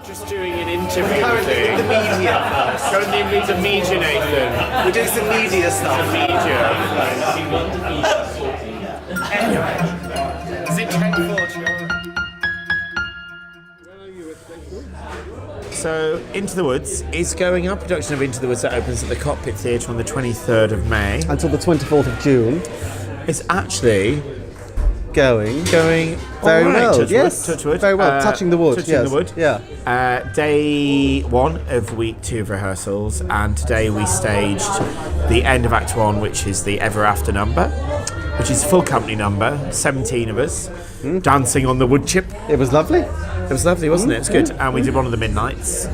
just doing an interview Currently thing. in the media first. Go and read the media, Nathan. We're doing some media stuff. Media. Anyway. Is it 10:40? So, Into the Woods is going up. Production of Into the Woods that opens at the Cockpit Theatre on the 23rd of May. Until the 24th of June. It's actually Going very very well. Touch Yes. wood, touch wood. Very well. Touching the wood. Touching Yes. the wood. Yeah. Day 1 of week 2 of rehearsals, and today we staged the end of Act 1, which is the Ever After number, which is a full company number, 17 of us, dancing on the wood chip. It was lovely. It was lovely, wasn't it? It was good. And we did one of the midnights.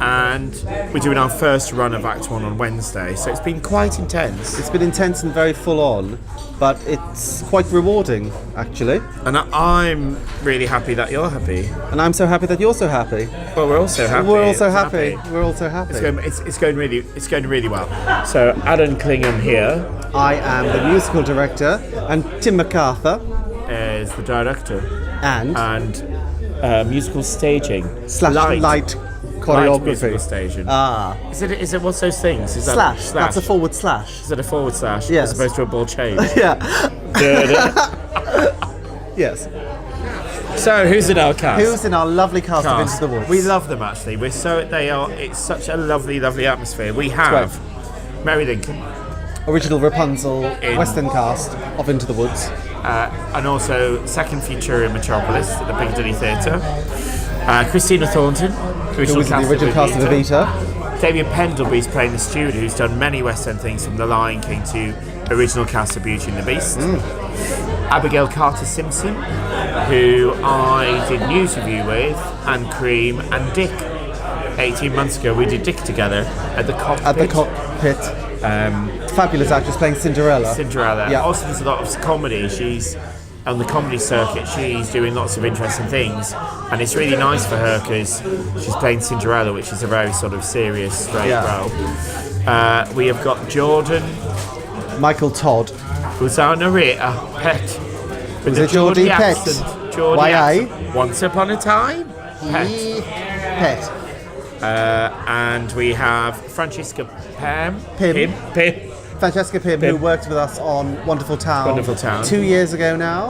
And we're doing our first run of Act 1 on Wednesday, so it's been quite intense. It's been intense and very full on, but it's quite rewarding, actually. And I'm really happy that you're happy. And I'm so happy that you're so happy. Well, we're also happy. We're also happy. We're also happy. It's going really well. So Adam Clingham here I am the musical director, and Tim McArthur is the director and musical staging slash light choreography. Musical staging. Is it what's those things? Is that Slash. That's a forward slash. Is it a forward slash Yes. as opposed to a ball change? Yeah. Yes. So who's in our cast? Who's in our lovely cast of Into the Woods? We love them actually. It's such a lovely atmosphere. We have Mary Lincoln, Original Rapunzel, West End cast of Into the Woods. and also second feature in Metropolis at the Piccadilly Theatre. Christina Thornton, Who was in the original cast of Evita. Damien Pendlebury's playing the steward, who's done many West End things, from The Lion King to original cast of Beauty and the Beast. Abigail Carter Simpson, who I did News Review with, and Cream, and Dick. 18 months ago, we did Dick together at the Cockpit. At the Cockpit. Fabulous actress playing Cinderella. Yeah. Also does a lot of comedy. She's on the comedy circuit. She's doing lots of interesting things, and it's really nice for her because she's playing Cinderella, which is a very sort of serious, straight role. We have got Jordan, Michael Todd. who's our narrator, Pet. With Was it Geordie Pet? Geordie Y.I.? accent. Once upon a time, Pet. Pet. And we have Francesca Pym. Francesca Pym, who worked with us on Wonderful Town 2 years ago now.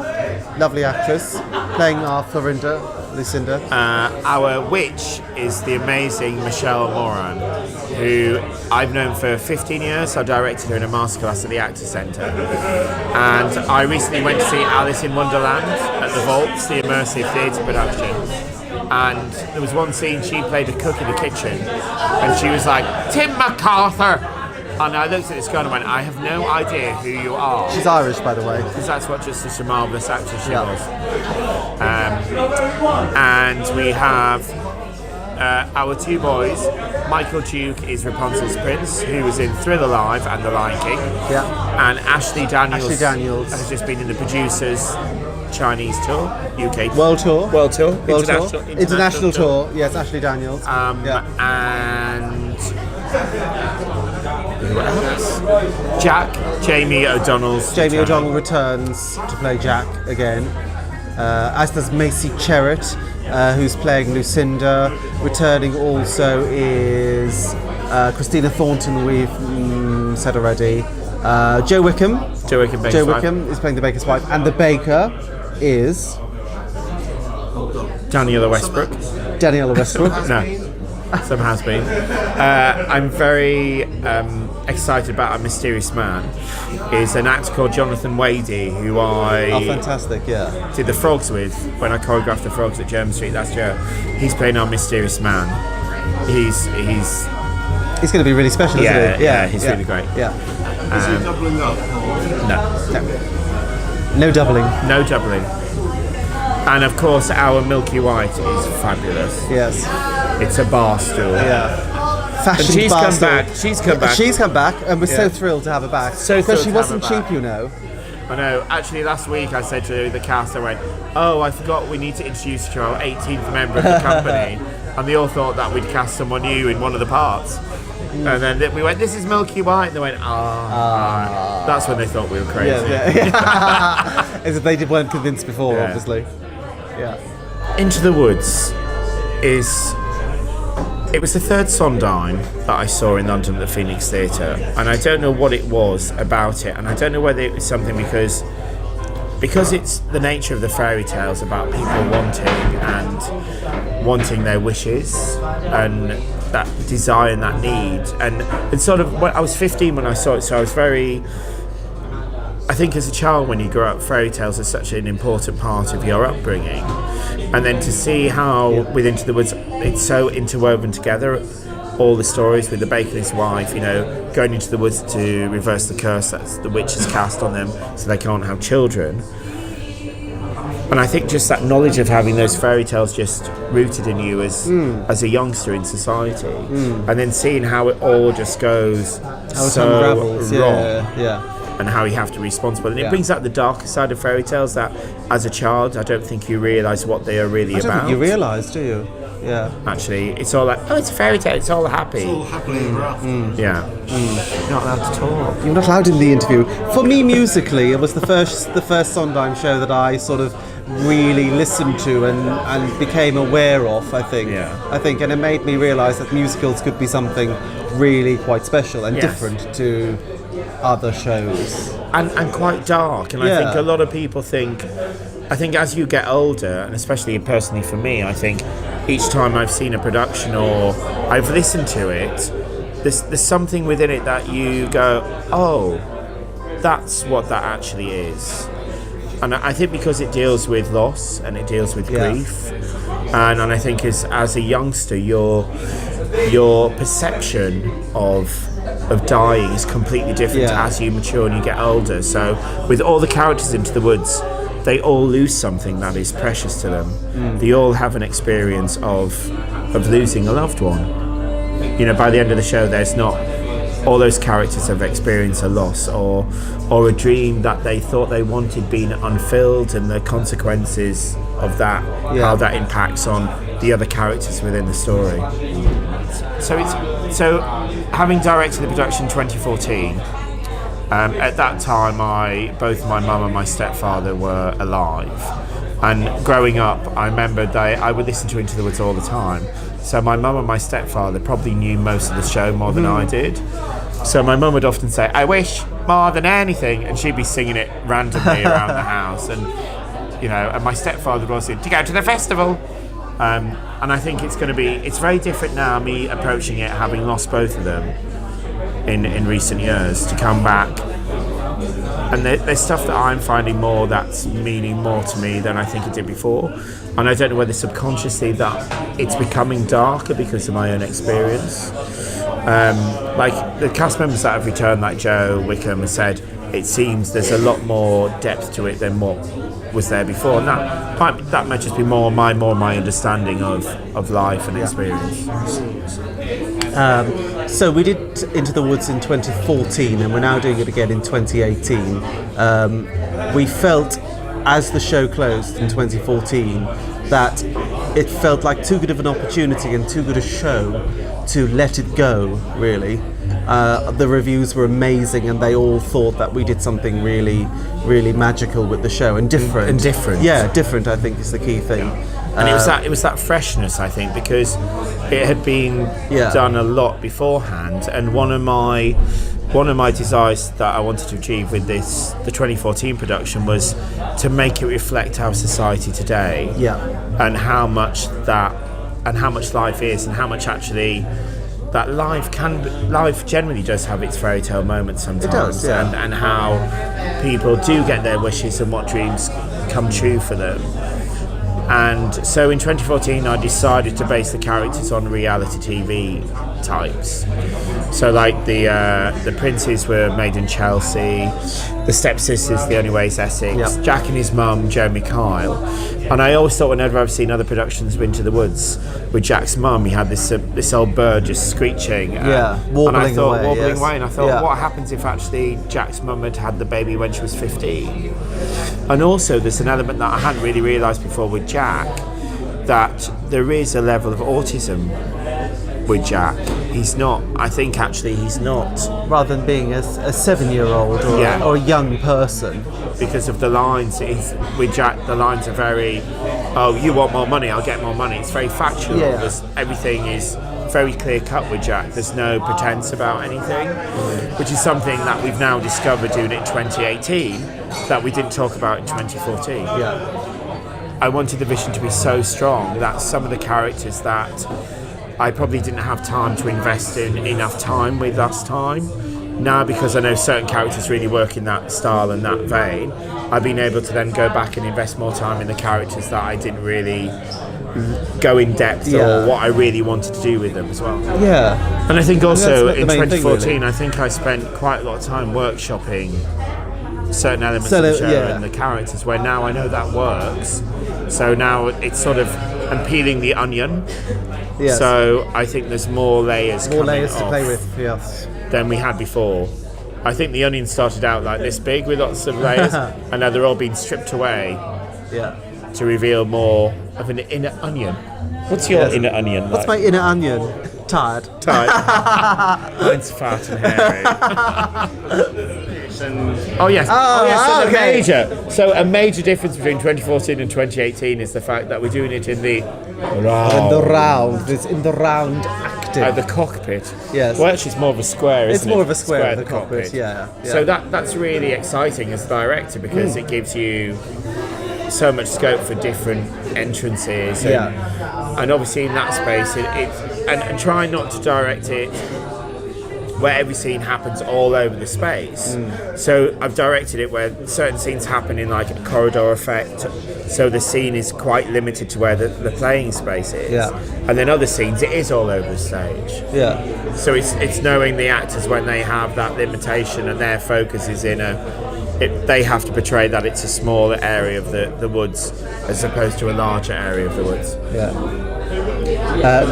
Lovely actress, playing our Florinda, Lucinda. Our witch is the amazing Michelle Moran, who I've known for 15 years. I directed her in a masterclass at the Actors Centre. And I recently went to see Alice in Wonderland at the Vaults, the immersive theatre production. And there was one scene, she played a cook in the kitchen, and she was like, "Tim McArthur!" And I looked at this girl and went, "I have no idea who you are." She's Irish, by the way. Because that's what just such a marvellous actress she was. And we have our two boys. Michael Duke is Rapunzel's prince, who was in Thriller Live and The Lion King. Yeah. And Ashley Daniels has just been in the producers' Chinese tour, UK World tour. International tour. Yes, Ashley Daniels. And who else? Jamie O'Donnell returns to play Jack again. As does Macy Cherrett, who's playing Lucinda. Returning also is Christina Thornton, we've said already. Joe Wickham is playing the baker's wife, and the baker is Daniela Westbrook. No. Some has been. I'm very excited about Our Mysterious Man. Is an actor called Jonathan Wadey, who fantastic, yeah. did the frogs with when I choreographed the frogs at Jermyn Street last year. He's playing Our Mysterious Man. He's going to be really special, isn't he? Yeah, he's really great. Yeah. Is he doubling up? No doubling. No doubling. And of course, our Milky White is fabulous. Yes. It's a bar stool. Yeah. Fashion And she's bar come stool. back. She's come back. She's come back, and we're so thrilled to have her back. Because she wasn't cheap, you know. I know. Actually, last week I said to the cast, I went, "Oh, I forgot we need to introduce you to our 18th member of the company," and they all thought that we'd cast someone new in one of the parts. And then we went, "This is Milky White," and they went, "Ah." That's when they thought we were crazy. As if they weren't convinced before, Yeah. obviously. Yeah. Into the Woods it was the third Sondheim that I saw in London at the Phoenix Theatre, and I don't know what it was about it, and I don't know whether it was something because it's the nature of the fairy tales about people wanting their wishes and that desire and that need, and sort of I was 15 when I saw it, so I was very. I think as a child, when you grow up, fairy tales are such an important part of your upbringing. And then to see how with Into the Woods, it's so interwoven together, all the stories with the baker and his wife, going into the woods to reverse the curse that the witch has cast on them so they can't have children. And I think just that knowledge of having those fairy tales just rooted in you as a youngster in society, and then seeing how it all just goes unravels. wrong. Yeah. And how you have to be responsible. And it brings out the darker side of fairy tales that, as a child, I don't think you realise what they are really about. I don't think you realise, do you? Yeah. Actually, it's all like, oh, it's a fairy tale, it's all happy. It's all happily ever after. Yeah. You're not allowed to talk. You're not allowed in the interview. For me, musically, it was the first Sondheim show that I sort of really listened to and became aware of, I think. Yeah. And it made me realise that musicals could be something really quite special and different to other shows. And quite dark. And I think a lot of people think as you get older, and especially personally for me, I think each time I've seen a production or I've listened to it, there's something within it that you go, oh, that's what that actually is. And I think because it deals with loss and it deals with grief, and I think as a youngster, your perception of dying is completely different as you mature and you get older. So with all the characters Into the Woods, they all lose something that is precious to them. They all have an experience of losing a loved one. By the end of the show, there's not all those characters have experienced a loss or a dream that they thought they wanted being unfilled, and the consequences of that, how that impacts on the other characters within the story. So having directed the production in 2014, at that time both my mum and my stepfather were alive, and growing up I remember I would listen to Into the Woods all the time. So my mum and my stepfather probably knew most of the show more than I did. So my mum would often say, "I wish more than anything," and she'd be singing it randomly around the house, and and my stepfather would also say, "To go to the festival." And I think it's very different now, me approaching it, having lost both of them in recent years, to come back. And there's stuff that I'm finding that's meaning more to me than I think it did before. And I don't know whether subconsciously that it's becoming darker because of my own experience. Like the cast members that have returned, like Joe Wickham, has said, it seems there's a lot more depth to it than what was there before, and that might just be more my understanding of life and experience. So we did Into the Woods in 2014, and we're now doing it again in 2018. We felt, as the show closed in 2014, that it felt like too good of an opportunity and too good a show to let it go, really. The reviews were amazing, and they all thought that we did something really, really magical with the show, and different. And different. Yeah, different, I think, is the key thing. And it was that freshness, I think, because it had been done a lot beforehand. And one of my desires that I wanted to achieve with the 2014 production was to make it reflect our society today, and how much life is, and how much actually that life generally does have its fairy tale moments sometimes. It does, and how people do get their wishes and what dreams come true for them. And so in 2014 I decided to base the characters on reality TV types. So like the princes were made in Chelsea, the stepsisters, The Only Way is Essex, Jack and his mum, Joe Mikhail. And I always thought, whenever I've seen other productions of Into the Woods, with Jack's mum, he had this old bird just screeching. Wobbling away. And I thought, what happens if actually Jack's mum had the baby when she was 15? And also there's an element that I hadn't really realised before with Jack, that there is a level of autism with Jack. He's not. I think actually he's not, Rather than being a 7-year-old or, Yeah. or a young person. because of the lines. With Jack, the lines are very, oh, you want more money, I'll get more money. It's very factual. Yeah. Everything is very clear cut with Jack. There's no pretense about anything, which is something that we've now discovered doing it in 2018 that we didn't talk about in 2014. Yeah. I wanted the vision to be so strong that some of the characters that I probably didn't have time to invest in enough time with last time, now because I know certain characters really work in that style and that vein, I've been able to then go back and invest more time in the characters that I didn't really go in depth or what I really wanted to do with them as well. Yeah. And I think also That's the in main thing, 2014 really. I think I spent quite a lot of time workshopping certain elements So of the that- show yeah. and the characters, where now I know that works. So now it's sort of, I'm peeling the onion. Yes. So I think there's more layers More coming layers to off play with, yes. than we had before. I think the onion started out like this big with lots of layers, and now they're all being stripped away Yeah. to reveal more of an inner onion. What's your inner onion like? What's my inner onion? Tired. Tight. Mine's fat and hairy. Oh yes. So okay. a major difference between 2014 and 2018 is the fact that we're doing it in the In the round. It's in the round acting. the cockpit. Yes. Well, actually, it's more of a square. It's Isn't more it? of a square, the cockpit. Yeah. So that's really exciting as a director because it gives you so much scope for different entrances. And obviously in that space, and try not to direct it where every scene happens all over the space. So I've directed it where certain scenes happen in like a corridor effect, so the scene is quite limited to where the playing space is. Yeah. And then other scenes, it is all over the stage. Yeah. So it's knowing the actors when they have that limitation and their focus is in they have to portray that it's a smaller area of the woods as opposed to a larger area of the woods. Yeah.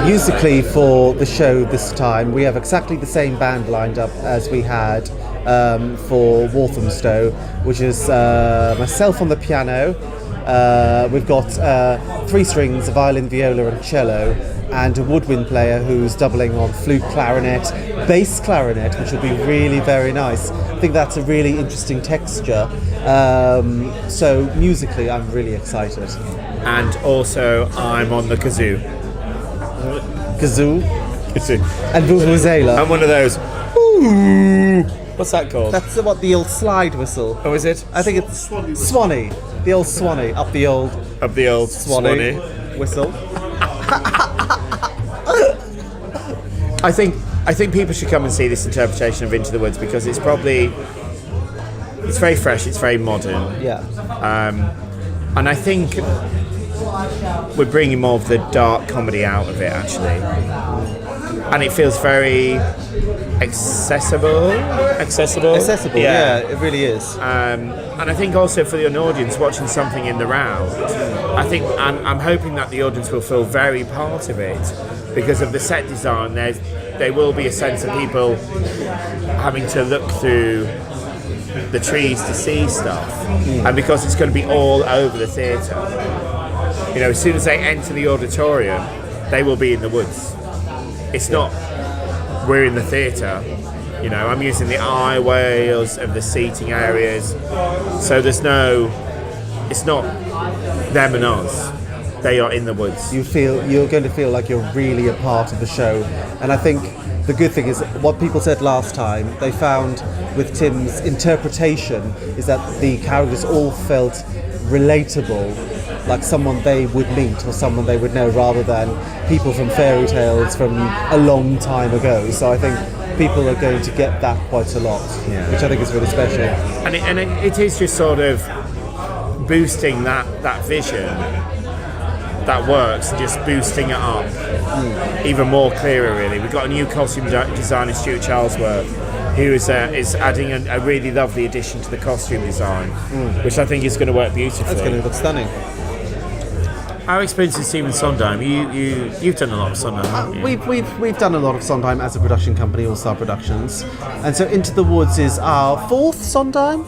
Musically for the show this time, we have exactly the same band lined up as we had for Walthamstow, which is myself on the piano. We've got 3 strings, a violin, viola and cello, and a woodwind player who's doubling on flute, clarinet, bass clarinet, which will be really very nice. I think that's a really interesting texture. So musically, I'm really excited. And also, I'm on the kazoo. Kazoo Kazoo. and vuvuzela. I'm one of those. Ooh. What's that called? That's what the old slide whistle. Oh, is it? I think it's Swanee. The old Swanee. Up the old Of the old Swanee whistle. I think people should come and see this interpretation of Into the Woods because it's very fresh, it's very modern, Yeah. and I think we're bringing more of the dark comedy out of it actually, and it feels very accessible. Yeah, it really is. And I think also for the audience watching something in the round, I think I'm hoping that the audience will feel very part of it because of the set design. There will be a sense of people having to look through the trees to see stuff, and because it's going to be all over the theatre, as soon as they enter the auditorium, they will be in the woods. It's not we're in the theatre. I'm using the aisleways of the seating areas, so it's not them and us. They are in the woods. You're going to feel like you're really a part of the show, and I think the good thing is what people said last time. They found with Tim's interpretation is that the characters all felt relatable, like someone they would meet or someone they would know, rather than people from fairy tales from a long time ago. So I think people are going to get that quite a lot, which I think is really special. And it is just sort of boosting that vision that works, and just boosting it up even more clearer. Really, we've got a new costume designer, Stuart Charlesworth, who is adding a really lovely addition to the costume design, which I think is going to work beautifully. That's going to look stunning. Our experience with Stephen Sondheim, you've done a lot of Sondheim, haven't you? We've done a lot of Sondheim as a production company, All Star Productions, and so Into the Woods is our 4th Sondheim.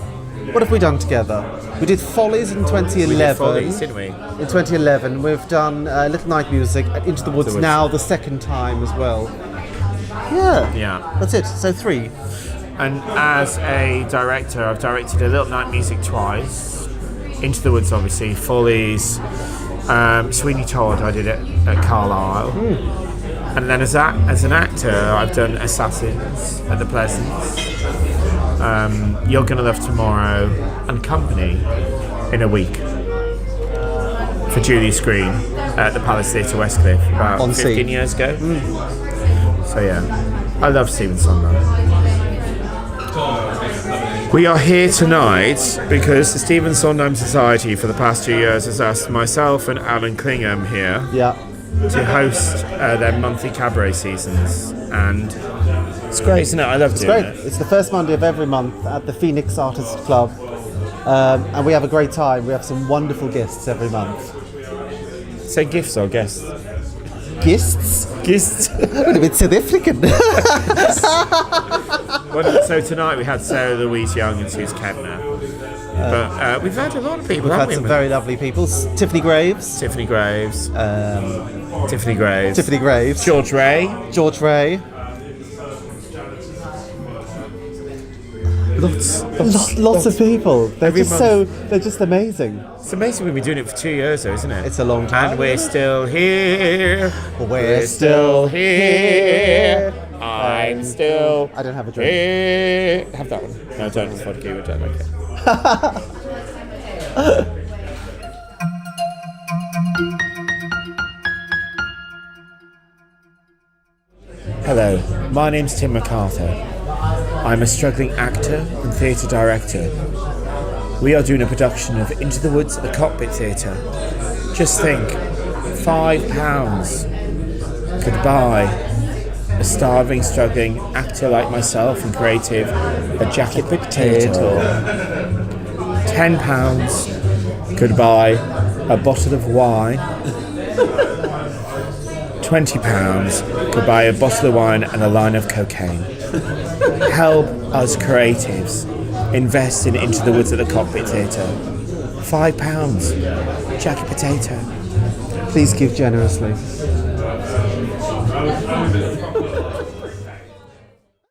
What have we done together? We did Follies in 2011. We did Follies, didn't we? In 2011, we've done Little Night Music at Into the Woods now, the second time as well. Yeah. That's it. So 3. And as a director, I've directed a Little Night Music twice. Into the Woods, obviously. Follies. Sweeney Todd, I did it at Carlisle. And then as an actor, I've done Assassins at the Pleasance. You're Gonna Love Tomorrow and Company in a week for Julius Green at the Palace Theatre Westcliff about On 15 scene. years ago. So yeah, I love Stephen Sondheim. We are here tonight because the Stephen Sondheim Society for the past 2 years has asked myself and Alan Clingham here Yeah. to host their monthly cabaret seasons, and it's great, isn't it? I love doing Great. it. It's the first Monday of every month at the Phoenix Artist Club. And we have a great time. We have some wonderful guests every month. Say gifts or guests? Guests? Guests. Would have been South African. Well, so tonight we had Sarah Louise Young and Suze Kempner. But we've had a lot of people, We've haven't had some we? very lovely people. Tiffany Graves. Tiffany Graves. Tiffany Graves. George Ray. George Ray. Lots of people. They're Every just month. they're just amazing. It's amazing we've been doing it for 2 years, though, isn't it? It's a long time. And we're still here. We're still here. I'm still I don't have a drink. here. Have that one. No, don't. It's vodka. You don't like it. Hello, my name's Tim McArthur. I'm a struggling actor and theatre director. We are doing a production of Into the Woods at the Cockpit Theatre. Just think, £5 could buy a starving, struggling actor like myself and creative a jacket potato. £10 could buy a bottle of wine. £20 could buy a bottle of wine and a line of cocaine. Help us creatives invest in Into the Woods at the Cockpit Theatre. £5. Jacket potato. Please give generously.